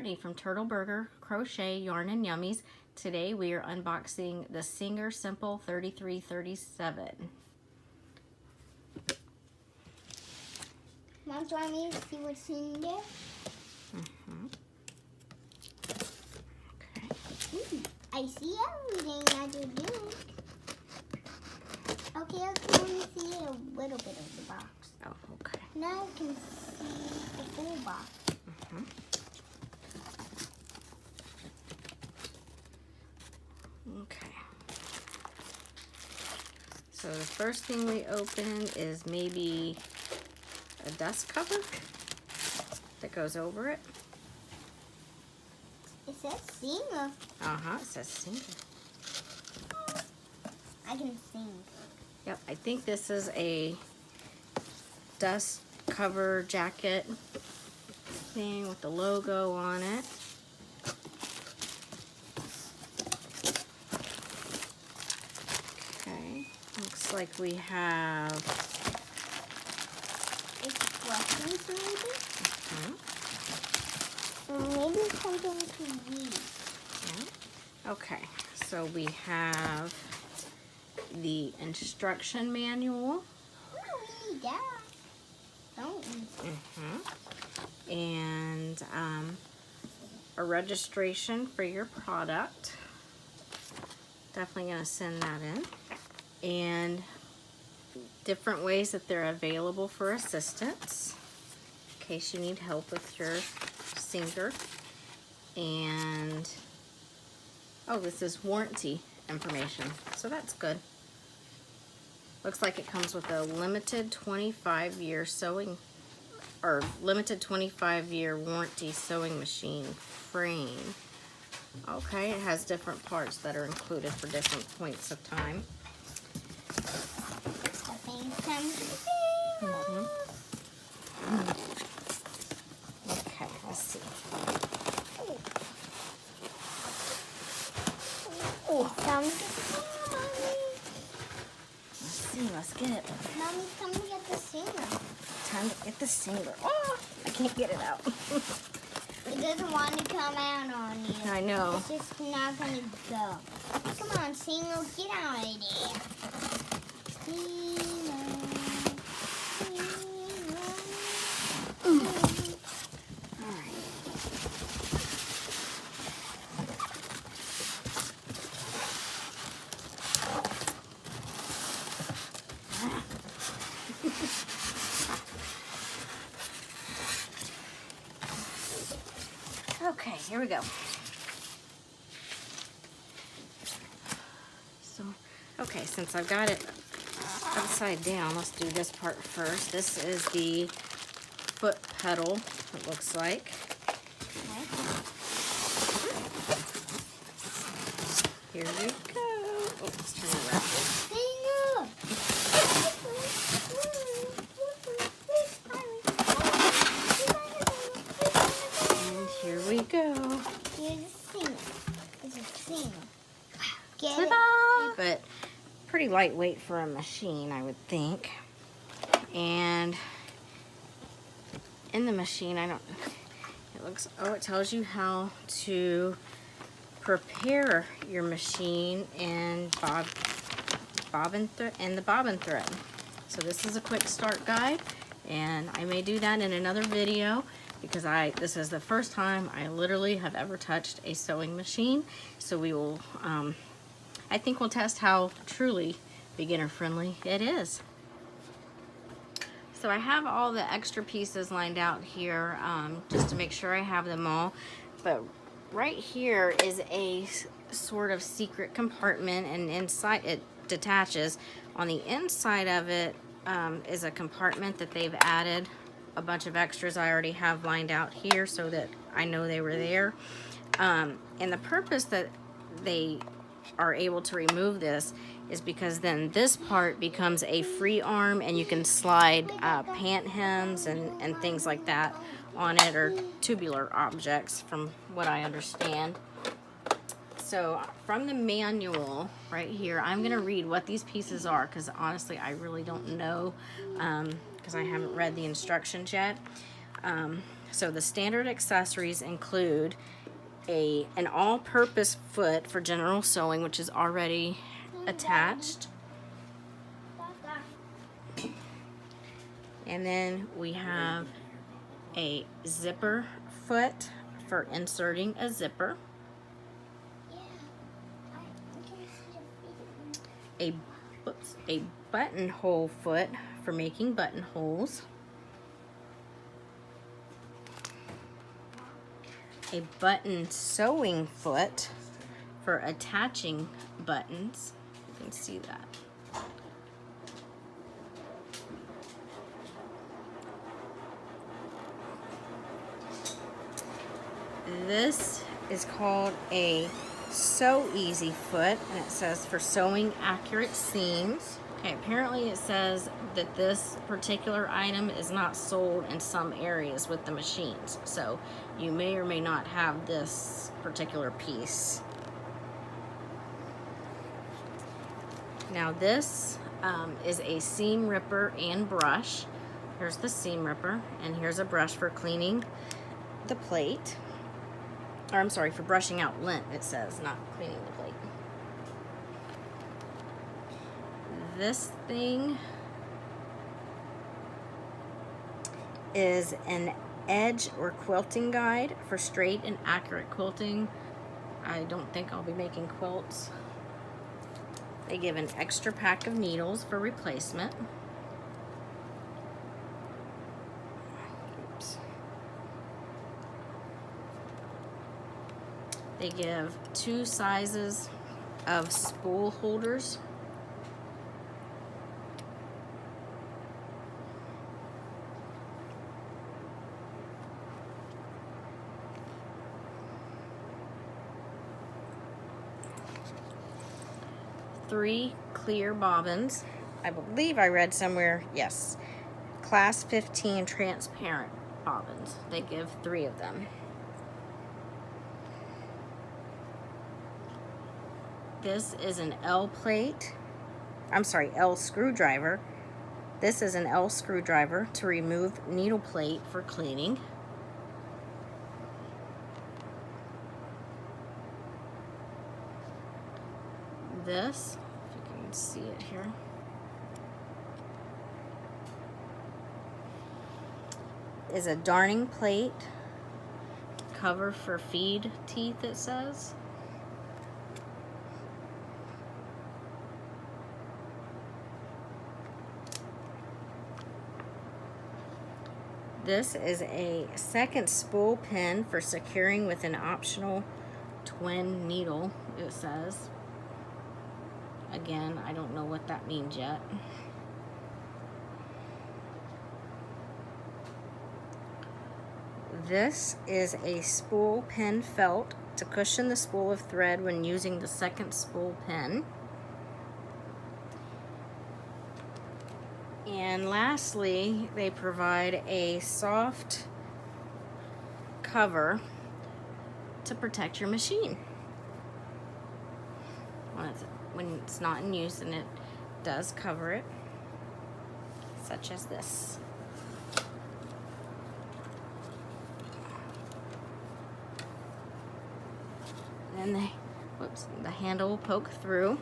Brittany from Turtle Burger Crochet Yarn and Yummies. Today we are unboxing the Singer Simple 3337. Mom, do you want me to see what's in there? Okay. I see everything that you do. Okay, I can only see a little bit of the box. Oh, okay. Now I can see the full box. Okay. So the first thing we open is maybe a dust cover that goes over it. It says Singer. It says Singer. I can sing. Yep, I think this is a dust cover jacket thing with the logo on it. Okay, looks like we have instructions maybe? Or maybe something to read. Yeah. Okay, so we have the instruction manual. Oh, we need that. Don't we? And a registration for your product. Definitely going to send that in. And different ways that they're available for assistance in case you need help with your Singer. And oh, this is warranty information, so that's good. Looks like it comes with a limited 25-year sewing or limited 25-year warranty sewing machine frame. Okay, it has different parts that are included for different points of time. Okay, let's see. Oh, sounds Let's get it. Mommy, come to get the Singer. Time to get the Singer. Oh, I can't get it out. It doesn't want to come out on you. I know. It's just not going to go. Come on, Singer, get out of there. Okay, here we go. So, okay, since I've got it upside down, let's do this part first. This is the foot pedal, it looks like. Here we go. Oh, let's turn it around. Here we go. Here's a Singer. It's a Singer. Get Ta-da! it? But pretty lightweight for a machine, I would think. And in the machine, it looks, oh, it tells you how to prepare your machine in the bobbin thread. So this is a quick start guide, and I may do that in another video because this is the first time I literally have ever touched a sewing machine. So we will, I think we'll test how truly beginner friendly it is. So I have all the extra pieces lined out here just to make sure I have them all. But right here is a sort of secret compartment, and inside it detaches. On the inside of it is a compartment that they've added a bunch of extras I already have lined out here so that I know they were there. And the purpose that they are able to remove this is because then this part becomes a free arm and you can slide pant hems and things like that on it, or tubular objects from what I understand. So from the manual right here, I'm going to read what these pieces are, because honestly I really don't know, because I haven't read the instructions yet. So the standard accessories include an all-purpose foot for general sewing, which is already attached. And then we have a zipper foot for inserting a zipper. A buttonhole foot for making buttonholes. A button sewing foot for attaching buttons. You can see that. This is called a Sew Easy foot, and it says for sewing accurate seams. Okay, apparently it says that this particular item is not sold in some areas with the machines, so you may or may not have this particular piece. Now this is a seam ripper and brush. Here's the seam ripper, and here's a brush for cleaning the plate. Or I'm sorry, for brushing out lint, it says, not cleaning the plate. This thing is an edge or quilting guide for straight and accurate quilting. I don't think I'll be making quilts. They give an extra pack of needles for replacement. Oops. They give 2 sizes of spool holders. Three clear bobbins. I believe I read somewhere, yes, class 15 transparent bobbins. They give 3 of them. This is an L plate. I'm sorry, L screwdriver. This is an L screwdriver to remove needle plate for cleaning. This, if you can see it here, is a darning plate cover for feed teeth, it says. This is a second spool pin for securing with an optional twin needle, it says. Again, I don't know what that means yet. This is a spool pin felt to cushion the spool of thread when using the second spool pin. And lastly, they provide a soft cover to protect your machine when it's not in use, and it does cover it, such as this. And the handle will poke through.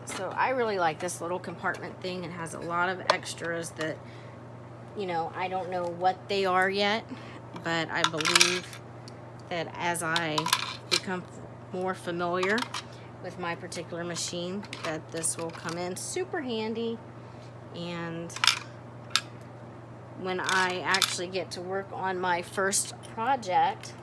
So I really like this little compartment thing. It has a lot of extras that, you know, I don't know what they are yet, but I believe that as I become more familiar with my particular machine, that this will come in super handy. And when I actually get to work on my first project,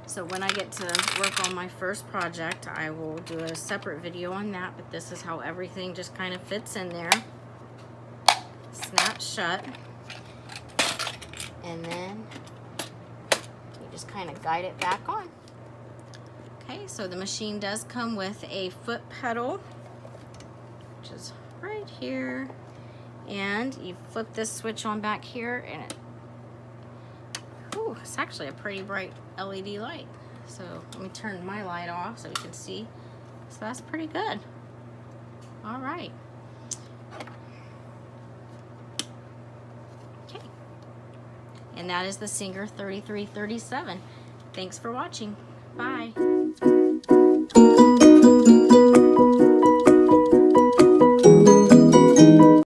so when I get to work on my first project, I will do a separate video on that, but this is how everything just kind of fits in there. Snaps shut. And then you just kind of guide it back on. Okay, so the machine does come with a foot pedal, which is right here. And you flip this switch on back here, and it's actually a pretty bright LED light. So let me turn my light off so you can see. So that's pretty good. All right. Okay. And that is the Singer 3337. Thanks for watching. Bye.